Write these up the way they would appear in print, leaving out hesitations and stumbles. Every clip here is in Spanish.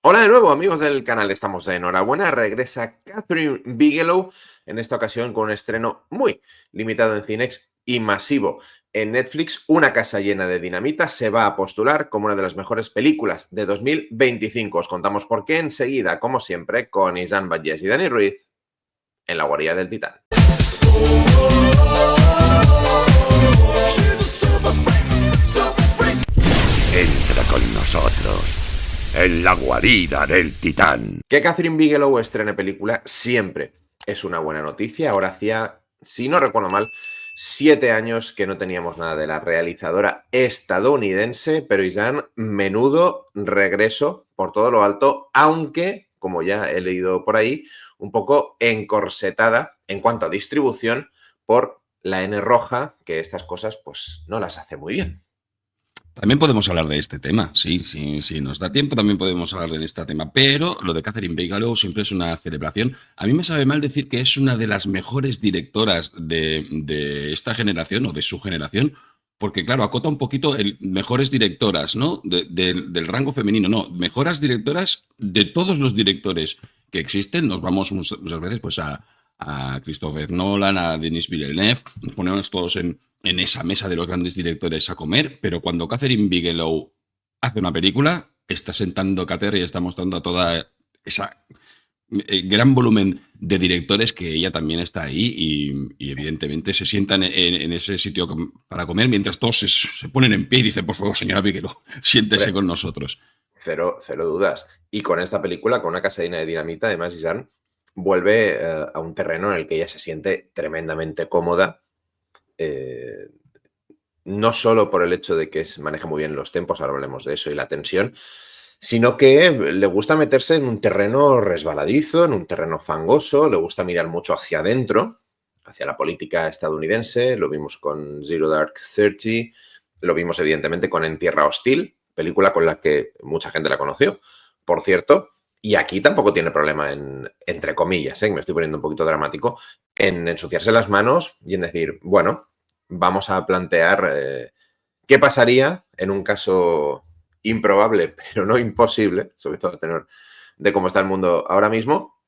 Hola de nuevo, amigos del canal. Estamos de enhorabuena. Regresa Catherine Bigelow, en esta ocasión con un estreno muy limitado en Cinex y masivo en Netflix. Una casa llena de dinamita se va a postular como una de las mejores películas de 2025. Os contamos por qué enseguida, como siempre, con Isan Vallès y Dani Ruiz en la guarida del Titán. Entra con nosotros en la guarida del Titán. Que Catherine Bigelow estrene película siempre es una buena noticia. Ahora hacía, si no recuerdo mal, 7 años que no teníamos nada de la realizadora estadounidense, pero Isan, menudo regreso por todo lo alto, aunque, como ya he leído por ahí, un poco encorsetada en cuanto a distribución por la N roja, que estas cosas pues no las hace muy bien. También podemos hablar de este tema, sí, nos da tiempo, también podemos hablar de este tema, pero lo de Catherine Bigelow siempre es una celebración. A mí me sabe mal decir que es una de las mejores directoras de esta generación o de su generación, porque claro, acota un poquito el mejores directoras, ¿no? Del rango femenino, no, mejores directoras de todos los directores que existen. Nos vamos muchas veces pues a Christopher Nolan, a Denis Villeneuve, nos ponemos todos en esa mesa de los grandes directores a comer, pero cuando Catherine Bigelow hace una película, está sentando cátedra y está mostrando a toda esa gran volumen de directores que ella también está ahí y evidentemente se sientan en ese sitio para comer mientras todos se ponen en pie y dicen, por favor, señora Bigelow, siéntese con nosotros. Cero dudas. Y con esta película, con una casa llena de dinamita, además, Isan vuelve a un terreno en el que ella se siente tremendamente cómoda. No solo por el hecho de que maneja muy bien los tempos, ahora hablemos de eso, y la tensión, sino que le gusta meterse en un terreno resbaladizo, en un terreno fangoso, le gusta mirar mucho hacia adentro, hacia la política estadounidense. Lo vimos con Zero Dark Thirty, lo vimos evidentemente con En Tierra Hostil, película con la que mucha gente la conoció, por cierto, y aquí tampoco tiene problema en, entre comillas, me estoy poniendo un poquito dramático, en ensuciarse las manos y en decir, bueno, vamos a plantear qué pasaría en un caso improbable, pero no imposible, sobre todo a tenor de cómo está el mundo ahora mismo,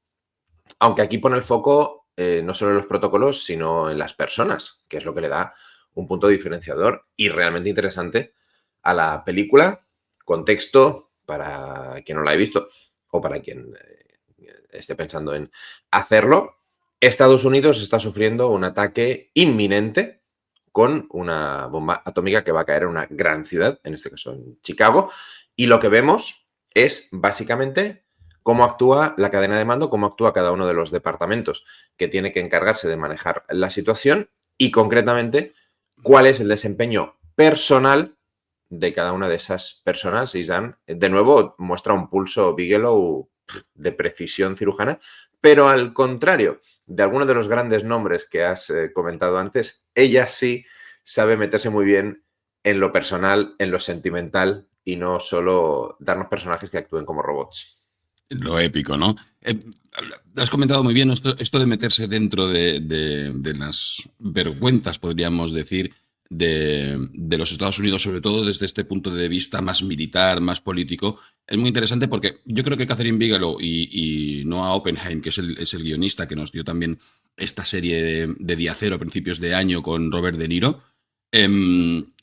aunque aquí pone el foco no solo en los protocolos, sino en las personas, que es lo que le da un punto diferenciador y realmente interesante a la película. Contexto, para quien no la haya visto o para quien esté pensando en hacerlo, Estados Unidos está sufriendo un ataque inminente con una bomba atómica que va a caer en una gran ciudad, en este caso en Chicago, y lo que vemos es básicamente cómo actúa la cadena de mando, cómo actúa cada uno de los departamentos que tiene que encargarse de manejar la situación y concretamente cuál es el desempeño personal de cada una de esas personas. Y Dan, de nuevo, muestra un pulso Bigelow de precisión cirujana, pero al contrario de algunos de los grandes nombres que has comentado antes, ella sí sabe meterse muy bien en lo personal, en lo sentimental y no solo darnos personajes que actúen como robots. Lo épico, ¿no? Has comentado muy bien esto de meterse dentro de las vergüenzas, podríamos decir, de los Estados Unidos, sobre todo desde este punto de vista más militar, más político. Es muy interesante porque yo creo que Catherine Bigelow y Noah Oppenheim, que es el guionista que nos dio también esta serie de Día Cero a principios de año con Robert De Niro,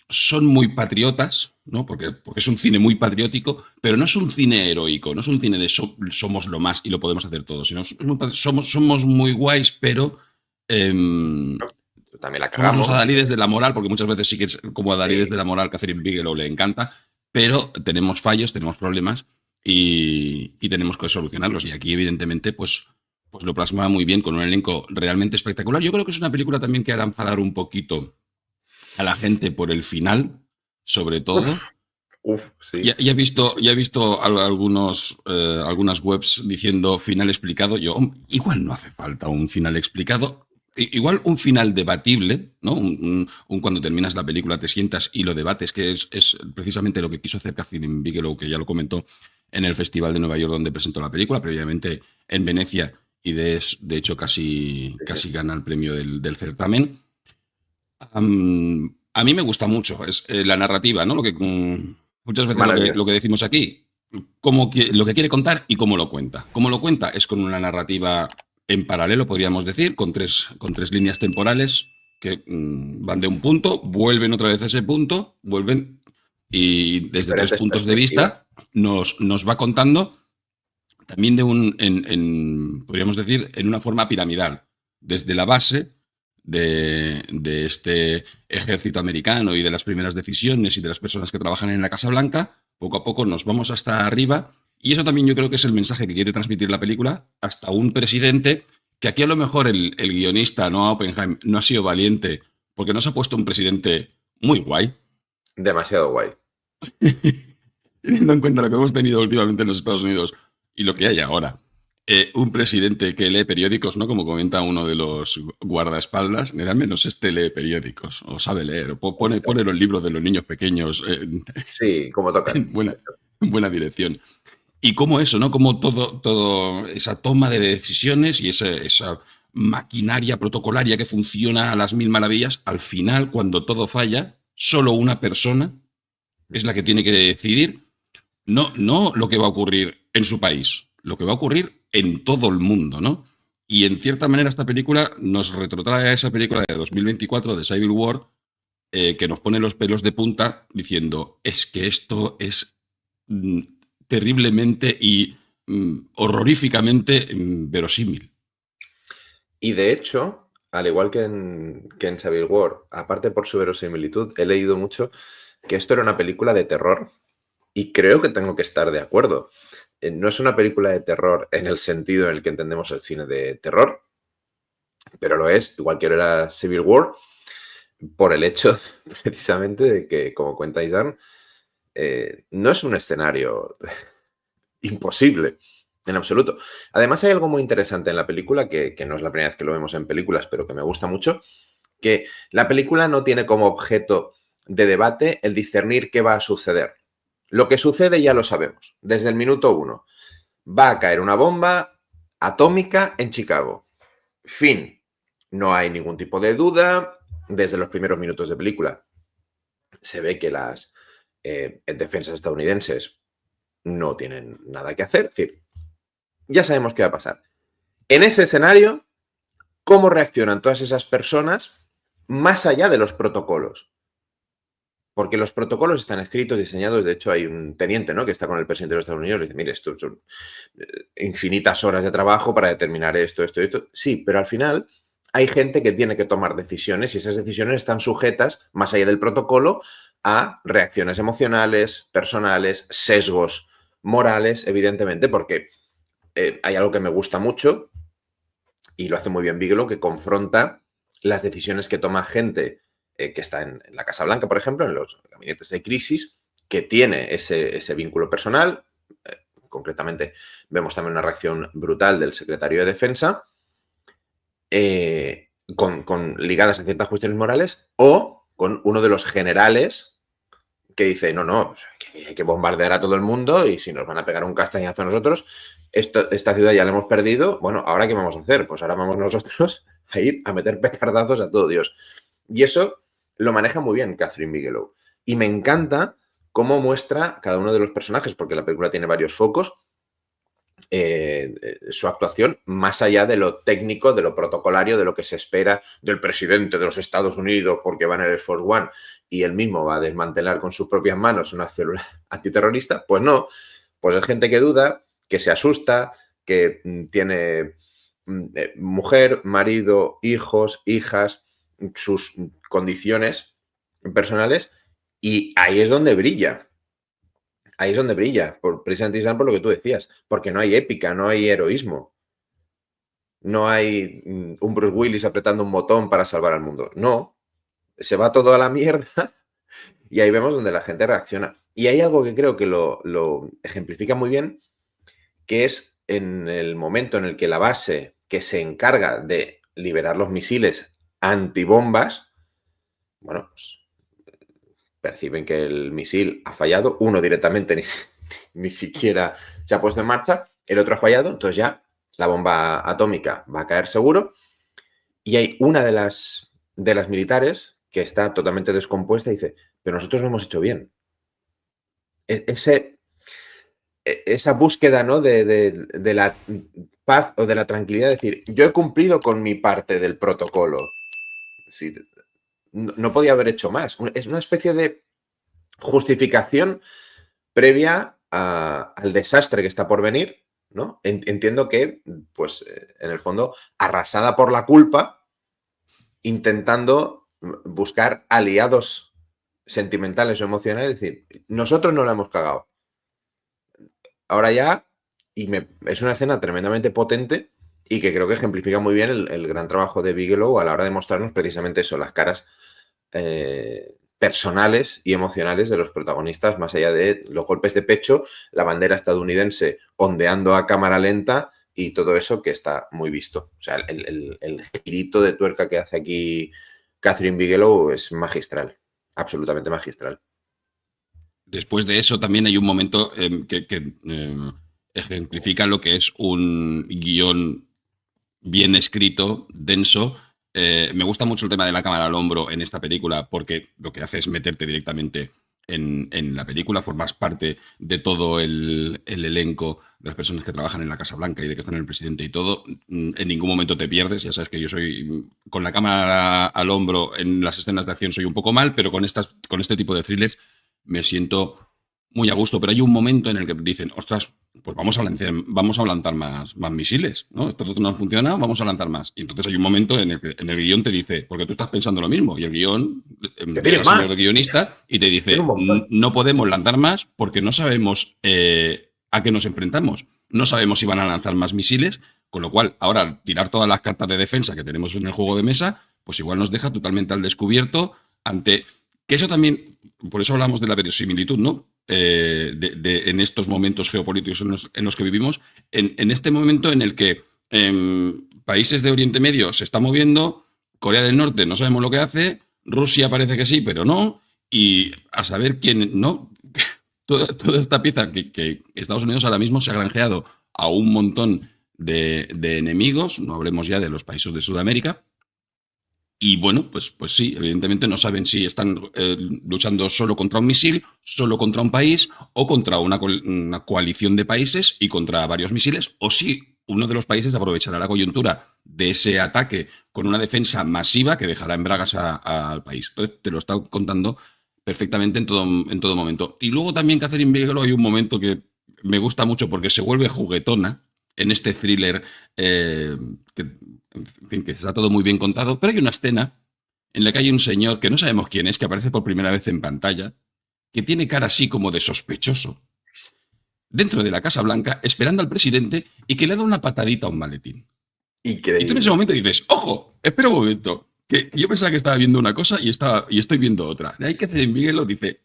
son muy patriotas, ¿no? Porque es un cine muy patriótico, pero no es un cine heroico, no es un cine de somos lo más y lo podemos hacer todos, sino somos muy guays, pero También la somos los cagamos. adalides de la moral, porque muchas veces sí que es como adalides Sí. de la moral. Catherine Bigelow le encanta, pero tenemos fallos, tenemos problemas y tenemos que solucionarlos. Y aquí, evidentemente, pues lo plasma muy bien con un elenco realmente espectacular. Yo creo que es una película también que hará enfadar un poquito a la gente por el final, sobre todo. Sí. Ya he visto algunas webs diciendo final explicado. Yo, igual no hace falta un final explicado. Igual un final debatible, ¿no? Cuando terminas la película te sientas y lo debates, que es precisamente lo que quiso hacer Catherine Bigelow, que ya lo comentó en el Festival de Nueva York donde presentó la película, previamente en Venecia, y de hecho casi gana el premio del certamen. A mí me gusta mucho, es la narrativa, ¿no? Muchas veces lo que Maravilloso. decimos aquí. lo que quiere contar y cómo lo cuenta. Cómo lo cuenta es con una narrativa en paralelo, podríamos decir, con tres líneas temporales que van de un punto, vuelven otra vez a ese punto, vuelven y desde tres Diferentes puntos de perspectivas. vista nos va contando también podríamos decir, en una forma piramidal. Desde la base de este ejército americano y de las primeras decisiones y de las personas que trabajan en la Casa Blanca, poco a poco nos vamos hasta arriba. Y eso también yo creo que es el mensaje que quiere transmitir la película, hasta un presidente que aquí a lo mejor el guionista, Noah Oppenheim, no ha sido valiente porque nos ha puesto un presidente muy guay, Demasiado guay. teniendo en cuenta lo que hemos tenido últimamente en los Estados Unidos y lo que hay ahora. Un presidente que lee periódicos, ¿no? Como comenta uno de los guardaespaldas, al menos este lee periódicos, o sabe leer, o pone los libros de los niños pequeños Sí, como tocan. en en buena dirección. Y cómo eso, ¿no? Como todo esa toma de decisiones y esa maquinaria protocolaria que funciona a las mil maravillas, al final, cuando todo falla, solo una persona es la que tiene que decidir no lo que va a ocurrir en su país, lo que va a ocurrir en todo el mundo, ¿no? Y en cierta manera esta película nos retrotrae a esa película de 2024 de Civil War, que nos pone los pelos de punta diciendo, es que esto es mm, terriblemente y horroríficamente verosímil. Y de hecho, al igual que en Civil War, aparte por su verosimilitud, he leído mucho que esto era una película de terror. Y creo que tengo que estar de acuerdo. No es una película de terror en el sentido en el que entendemos el cine de terror, pero lo es, igual que era Civil War, por el hecho precisamente de que, como cuenta Isaac, no es un escenario imposible en absoluto. Además, hay algo muy interesante en la película, que no es la primera vez que lo vemos en películas, pero que me gusta mucho, que la película no tiene como objeto de debate el discernir qué va a suceder. Lo que sucede ya lo sabemos, desde el minuto 1. Va a caer una bomba atómica en Chicago. Fin. No hay ningún tipo de duda. Desde los primeros minutos de película se ve que las defensas estadounidenses no tienen nada que hacer. Es decir, ya sabemos qué va a pasar. En ese escenario, ¿cómo reaccionan todas esas personas más allá de los protocolos? Porque los protocolos están escritos, diseñados. De hecho, hay un teniente, ¿no?, que está con el presidente de los Estados Unidos y dice, mire, esto son infinitas horas de trabajo para determinar esto. Sí, pero al final hay gente que tiene que tomar decisiones y esas decisiones están sujetas, más allá del protocolo, a reacciones emocionales, personales, sesgos morales, evidentemente, porque hay algo que me gusta mucho y lo hace muy bien Bigelow, que confronta las decisiones que toma gente que está en la Casa Blanca, por ejemplo, en los gabinetes de crisis, que tiene ese vínculo personal. Concretamente, vemos también una reacción brutal del secretario de Defensa, ligadas a ciertas cuestiones morales, o con uno de los generales que dice, no, hay que bombardear a todo el mundo y si nos van a pegar un castañazo a nosotros, esta ciudad ya la hemos perdido, bueno, ¿ahora qué vamos a hacer? Pues ahora vamos nosotros a ir a meter petardazos a todo Dios. Y eso lo maneja muy bien Catherine Bigelow. Y me encanta cómo muestra cada uno de los personajes, porque la película tiene varios focos, su actuación, más allá de lo técnico, de lo protocolario, de lo que se espera del presidente de los Estados Unidos, porque va en el Air Force One y él mismo va a desmantelar con sus propias manos una célula antiterrorista. Pues no, pues es gente que duda, que se asusta, que tiene mujer, marido, hijos, hijas, sus condiciones personales, y ahí es donde brilla. Ahí es donde brilla, precisamente por lo que tú decías, porque no hay épica, no hay heroísmo. No hay un Bruce Willis apretando un botón para salvar al mundo. No, se va todo a la mierda y ahí vemos donde la gente reacciona. Y hay algo que creo que lo ejemplifica muy bien, que es en el momento en el que la base que se encarga de liberar los misiles antibombas, bueno, pues perciben que el misil ha fallado, uno directamente ni siquiera se ha puesto en marcha, el otro ha fallado, entonces ya la bomba atómica va a caer seguro, y hay una de las militares que está totalmente descompuesta y dice, pero nosotros lo hemos hecho bien. Ese esa búsqueda, ¿no? de la paz o de la tranquilidad, es decir, yo he cumplido con mi parte del protocolo. Es decir, no podía haber hecho más. Es una especie de justificación previa al desastre que está por venir, ¿no? Entiendo que, pues, en el fondo, arrasada por la culpa, intentando buscar aliados sentimentales o emocionales, es decir, nosotros no la hemos cagado. Ahora ya, es una escena tremendamente potente y que creo que ejemplifica muy bien el gran trabajo de Bigelow a la hora de mostrarnos precisamente eso, las caras personales y emocionales de los protagonistas, más allá de los golpes de pecho, la bandera estadounidense ondeando a cámara lenta y todo eso que está muy visto. O sea, el girito de tuerca que hace aquí Catherine Bigelow es magistral, absolutamente magistral. Después de eso también hay un momento que ejemplifica lo que es un guión bien escrito, denso. Me gusta mucho el tema de la cámara al hombro en esta película porque lo que hace es meterte directamente en la película, formas parte de todo el elenco de las personas que trabajan en la Casa Blanca y de que están en el presidente y todo. En ningún momento te pierdes, ya sabes que yo soy, con la cámara al hombro en las escenas de acción soy un poco mal, pero con este tipo de thrillers me siento muy a gusto. Pero hay un momento en el que dicen, ostras, pues vamos a lanzar más misiles, ¿no? Esto no funciona, vamos a lanzar más. Y entonces hay un momento en el que en el guión te dice, porque tú estás pensando lo mismo, y el guión, llega el señor guionista y te dice, no podemos lanzar más porque no sabemos a qué nos enfrentamos. No sabemos si van a lanzar más misiles, con lo cual ahora tirar todas las cartas de defensa que tenemos en el juego de mesa, pues igual nos deja totalmente al descubierto ante... Que eso también, por eso hablamos de la verosimilitud, ¿no? En estos momentos geopolíticos en los que vivimos, en este momento en el que países de Oriente Medio se están moviendo, Corea del Norte no sabemos lo que hace, Rusia parece que sí, pero no, y a saber quién, ¿no? Toda esta pieza que Estados Unidos ahora mismo se ha granjeado a un montón de enemigos, no hablemos ya de los países de Sudamérica. Y bueno, pues sí, evidentemente no saben si están luchando solo contra un misil, solo contra un país o contra una coalición de países y contra varios misiles, o si uno de los países aprovechará la coyuntura de ese ataque con una defensa masiva que dejará en bragas al país. Entonces te lo está contando perfectamente en todo momento. Y luego también Catherine Bigelow hay un momento que me gusta mucho porque se vuelve juguetona en este thriller que está todo muy bien contado, pero hay una escena en la que hay un señor que no sabemos quién es, que aparece por primera vez en pantalla, que tiene cara así como de sospechoso, dentro de la Casa Blanca, esperando al presidente y que le da una patadita a un maletín. Increíble. Y tú en ese momento dices, ¡ojo! Espera un momento, que yo pensaba que estaba viendo una cosa y estoy viendo otra. Hay que hacer en Miguel, dice,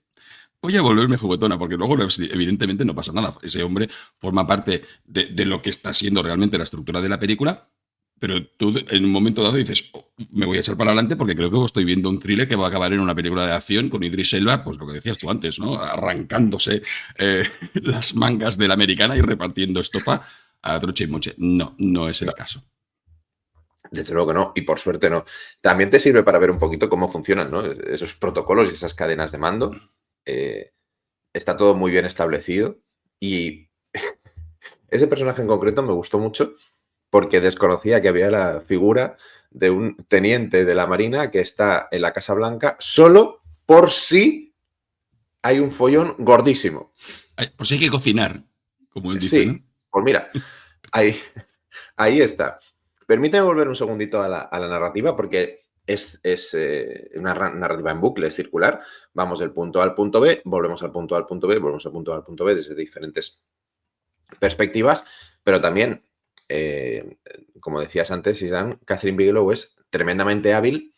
voy a volverme juguetona, porque luego evidentemente no pasa nada. Ese hombre forma parte de lo que está siendo realmente la estructura de la película, pero tú en un momento dado dices, me voy a echar para adelante porque creo que estoy viendo un thriller que va a acabar en una película de acción con Idris Elba, pues lo que decías tú antes, ¿no? Arrancándose las mangas de la americana y repartiendo estopa a troche y moche. No es el caso. Desde luego que no, y por suerte no. También te sirve para ver un poquito cómo funcionan, ¿no? Esos protocolos y esas cadenas de mando. Está todo muy bien establecido y ese personaje en concreto me gustó mucho porque desconocía que había la figura de un teniente de la Marina que está en la Casa Blanca solo por si hay un follón gordísimo. Por si hay que cocinar, como él dice, sí, ¿no? Pues mira, ahí está. Permíteme volver un segundito a la narrativa porque es una narrativa en bucle, es circular. Vamos del punto A al punto B, volvemos al punto A al punto B, volvemos al punto A al punto B desde diferentes perspectivas, pero también, como decías antes, Isan, Catherine Bigelow es tremendamente hábil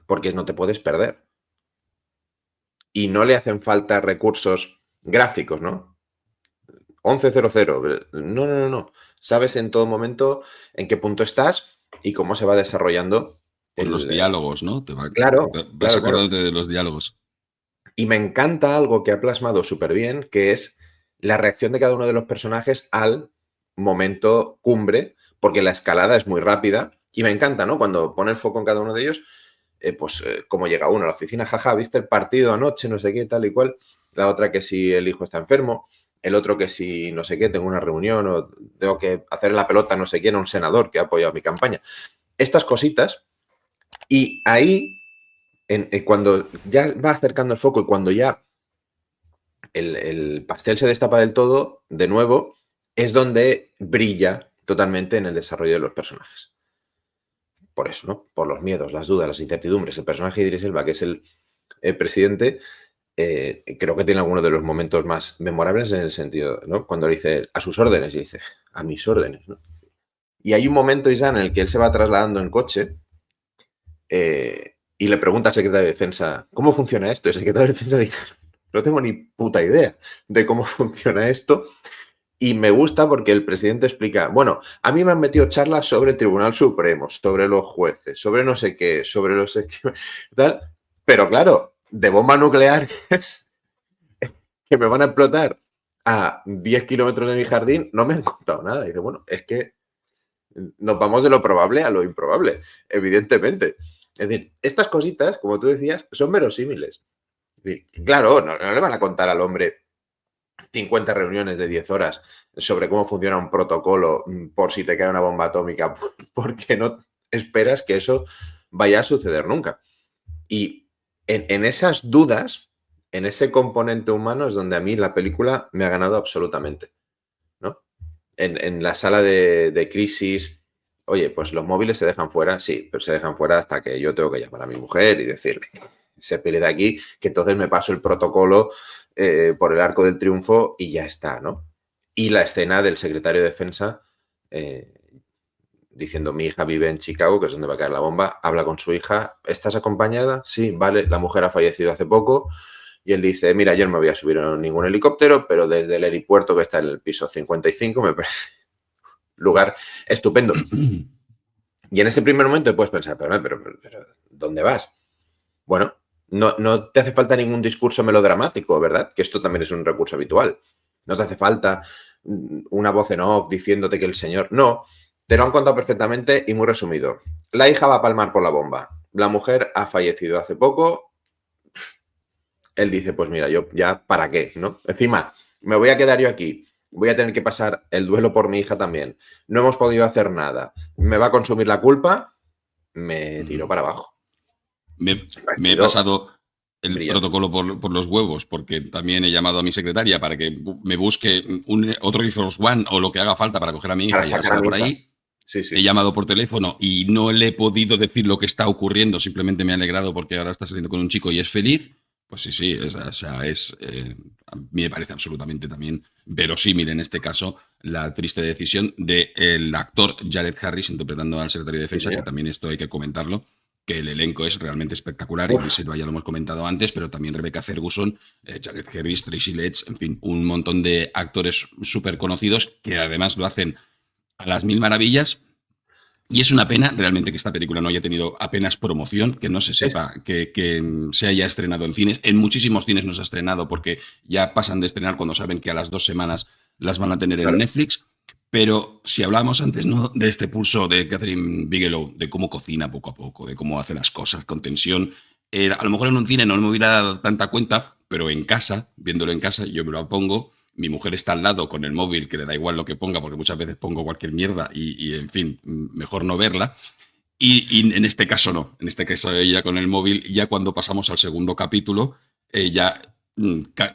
porque no te puedes perder. Y no le hacen falta recursos gráficos, ¿no? 11:00. No. Sabes en todo momento en qué punto estás y cómo se va desarrollando. Por los diálogos, ¿no? Claro. Vas acordándote de los diálogos. Y me encanta algo que ha plasmado súper bien, que es la reacción de cada uno de los personajes al momento cumbre, porque la escalada es muy rápida. Y me encanta, ¿no? Cuando pone el foco en cada uno de ellos, cómo llega uno a la oficina, jaja, ¿viste el partido anoche? No sé qué, tal y cual. La otra que si el hijo está enfermo. el otro que si no sé qué, tengo una reunión o tengo que hacer la pelota no sé quién a un senador que ha apoyado mi campaña. Estas cositas, y ahí, cuando ya va acercando el foco y cuando ya el pastel se destapa del todo, de nuevo, es donde brilla totalmente en el desarrollo de los personajes. Por eso, ¿no? Por los miedos, las dudas, las incertidumbres. El personaje de Idris Elba, que es el presidente, creo que tiene algunos de los momentos más memorables en el sentido, ¿no? Cuando le dice a sus órdenes y dice a mis órdenes, ¿no? Y hay un momento, Isán, en el que él se va trasladando en coche y le pregunta al secretario de Defensa, ¿cómo funciona esto? Y el secretario de Defensa le dice, no tengo ni puta idea de cómo funciona esto. Y me gusta porque el presidente explica, bueno, a mí me han metido charlas sobre el Tribunal Supremo, sobre los jueces, sobre no sé qué, sobre los... tal, pero claro, de bomba nuclear que me van a explotar a 10 kilómetros de mi jardín, no me han contado nada. Y dice, bueno, es que nos vamos de lo probable a lo improbable, evidentemente. Es decir, estas cositas, como tú decías, son verosímiles. Es decir, claro, no le van a contar al hombre 50 reuniones de 10 horas sobre cómo funciona un protocolo por si te cae una bomba atómica, porque no esperas que eso vaya a suceder nunca. Y en esas dudas, en ese componente humano es donde a mí la película me ha ganado absolutamente, ¿no? En la sala de crisis, oye, pues los móviles se dejan fuera, sí, pero se dejan fuera hasta que yo tengo que llamar a mi mujer y decirle, se pele de aquí, que entonces me paso el protocolo por el Arco del Triunfo y ya está, ¿no? Y la escena del secretario de Defensa diciendo, mi hija vive en Chicago, que es donde va a caer la bomba, habla con su hija, ¿estás acompañada? Sí, vale, la mujer ha fallecido hace poco. Y él dice, mira, yo no me voy a subir a ningún helicóptero, pero desde el aeropuerto que está en el piso 55 me parece un lugar estupendo. Y en ese primer momento puedes pensar, pero ¿dónde vas? Bueno, no te hace falta ningún discurso melodramático, ¿verdad? Que esto también es un recurso habitual. No te hace falta una voz en off diciéndote que el señor... No, te lo han contado perfectamente y muy resumido. La hija va a palmar por la bomba. La mujer ha fallecido hace poco. Él dice, pues mira, yo ya, ¿para qué? ¿No? Encima, me voy a quedar yo aquí. Voy a tener que pasar el duelo por mi hija también. No hemos podido hacer nada. ¿Me va a consumir la culpa? Me tiro para abajo. Me he pasado el brillante protocolo por los huevos, porque también he llamado a mi secretaria para que me busque otro Air Force One o lo que haga falta para coger a mi hija para y sacar llevársela a mi por hija. ahí. Sí, sí. He llamado por teléfono y no le he podido decir lo que está ocurriendo, simplemente me ha alegrado porque ahora está saliendo con un chico y es feliz. Pues sí, o sea, a mí me parece absolutamente también verosímil en este caso la triste decisión del actor Jared Harris interpretando al secretario de Defensa, Sí, que también esto hay que comentarlo, que el elenco es realmente espectacular. uf, Idris Elba ya lo hemos comentado antes, pero también Rebecca Ferguson, Jared Harris, Tracy Letts, en fin, un montón de actores súper conocidos que además lo hacen a las mil maravillas. Y es una pena realmente que esta película no haya tenido apenas promoción, que no se es, sepa que se haya estrenado en cines. En muchísimos cines no se ha estrenado porque ya pasan de estrenar cuando saben que a las 2 semanas las van a tener en claro. Netflix. Pero si hablábamos antes, ¿no?, de este pulso de Catherine Bigelow, de cómo cocina poco a poco, de cómo hace las cosas con tensión, a lo mejor en un cine no me hubiera dado tanta cuenta, pero en casa, viéndolo en casa, yo me lo pongo. Mi mujer está al lado con el móvil, que le da igual lo que ponga, porque muchas veces pongo cualquier mierda y en fin, mejor no verla. Y en este caso no. En este caso ella con el móvil, ya cuando pasamos al segundo capítulo, ella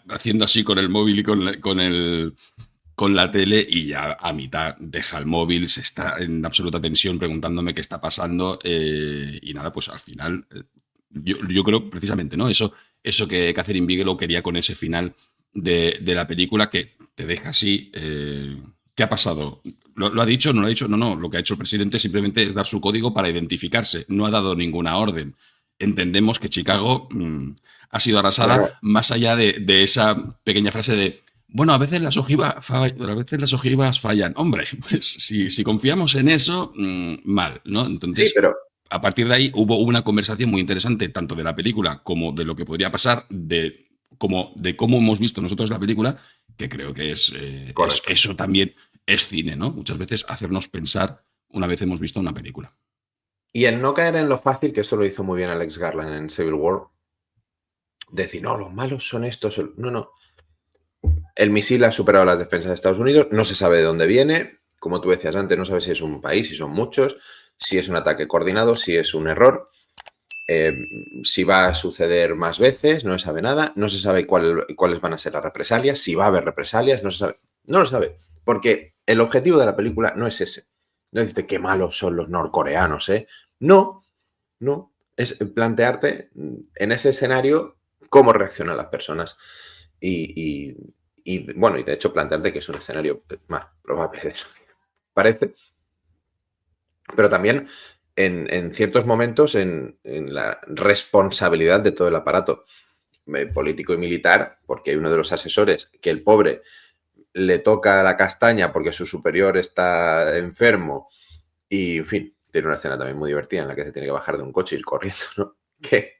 haciendo así con el móvil y con la tele y ya a mitad deja el móvil, se está en absoluta tensión preguntándome qué está pasando y nada, pues al final yo creo precisamente, ¿no? Eso que Catherine Bigelow quería con ese final de la película que te deja así. ¿Qué ha pasado? ¿Lo ha dicho? ¿No lo ha dicho? No. Lo que ha hecho el presidente simplemente es dar su código para identificarse. No ha dado ninguna orden. Entendemos que Chicago ha sido arrasada Bueno, más allá de esa pequeña frase de bueno, a veces las ojivas fallan. Hombre, pues si confiamos en eso, mal, ¿no? sí, Entonces, pero a partir de ahí hubo una conversación muy interesante, tanto de la película como de lo que podría pasar, como de cómo hemos visto nosotros la película, que creo que correcto. eso también es cine, ¿no? Muchas veces hacernos pensar una vez hemos visto una película. Y en no caer en lo fácil, que esto lo hizo muy bien Alex Garland en Civil War, decir, no, los malos son estos. No. El misil ha superado las defensas de Estados Unidos, no se sabe de dónde viene, como tú decías antes, no sabe si es un país, si son muchos, si es un ataque coordinado, si es un error, si va a suceder más veces, no se sabe nada, no se sabe cuáles van a ser las represalias, si va a haber represalias, no se sabe, no lo sabe, porque el objetivo de la película no es ese. No dice qué malos son los norcoreanos, ¿eh? No, es plantearte en ese escenario cómo reaccionan las personas y bueno, y de hecho plantearte que es un escenario más probable de lo que parece, pero también en ciertos momentos en la responsabilidad de todo el aparato político y militar, porque hay uno de los asesores que el pobre le toca la castaña porque su superior está enfermo y, en fin, tiene una escena también muy divertida en la que se tiene que bajar de un coche y ir corriendo, ¿no? Que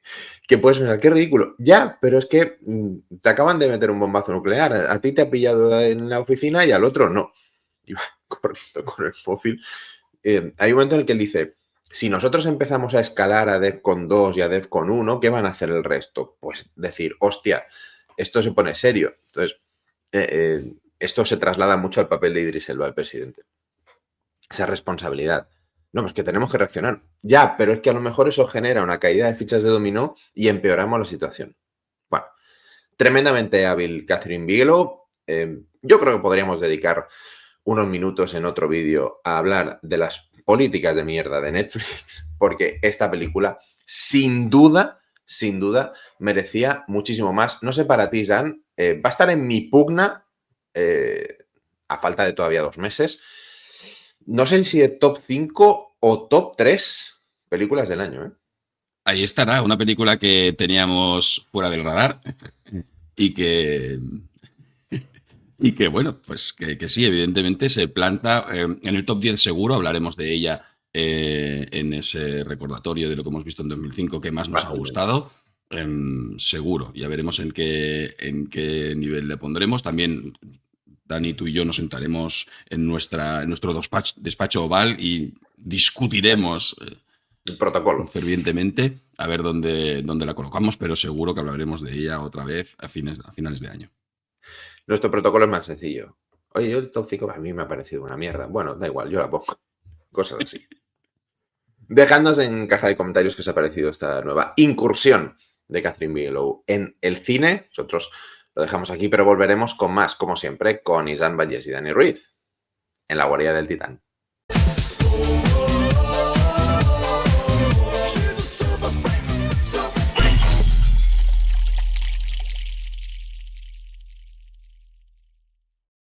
puedes pensar, qué ridículo. Ya, pero es que te acaban de meter un bombazo nuclear. A ti te ha pillado en la oficina y al otro no. Y va corriendo con el móvil. Hay un momento en el que él dice, si nosotros empezamos a escalar a DEFCON 2 y a DEFCON 1, ¿qué van a hacer el resto? Pues decir, hostia, esto se pone serio. Entonces, esto se traslada mucho al papel de Idris Elba, el presidente. Esa responsabilidad. No, es que tenemos que reaccionar. Ya, pero es que a lo mejor eso genera una caída de fichas de dominó y empeoramos la situación. Bueno, tremendamente hábil Catherine Bigelow. Yo creo que podríamos dedicar unos minutos en otro vídeo a hablar de las políticas de mierda de Netflix, porque esta película, sin duda, merecía muchísimo más. No sé para ti, Jan, va a estar en mi pugna a falta de todavía 2 meses. No sé si es top 5 o top 3 películas del año, ¿eh? Ahí estará, una película que teníamos fuera del radar y que bueno, pues que sí, evidentemente se planta en el top 10 seguro, hablaremos de ella en ese recordatorio de lo que hemos visto en 2005 que más nos ha gustado. Seguro, ya veremos en qué nivel le pondremos. También Dani, tú y yo nos sentaremos en nuestro despacho oval y discutiremos el protocolo fervientemente a ver dónde la colocamos, pero seguro que hablaremos de ella otra vez a finales de año. Nuestro protocolo es más sencillo. Oye, yo el top 5 a mí me ha parecido una mierda. Bueno, da igual, yo la pongo. Cosas así. Dejadnos en caja de comentarios qué os ha parecido esta nueva incursión de Catherine Bigelow en el cine. Nosotros lo dejamos aquí, pero volveremos con más, como siempre, con Isán Valles y Dani Ruiz en La Guarida del Titán.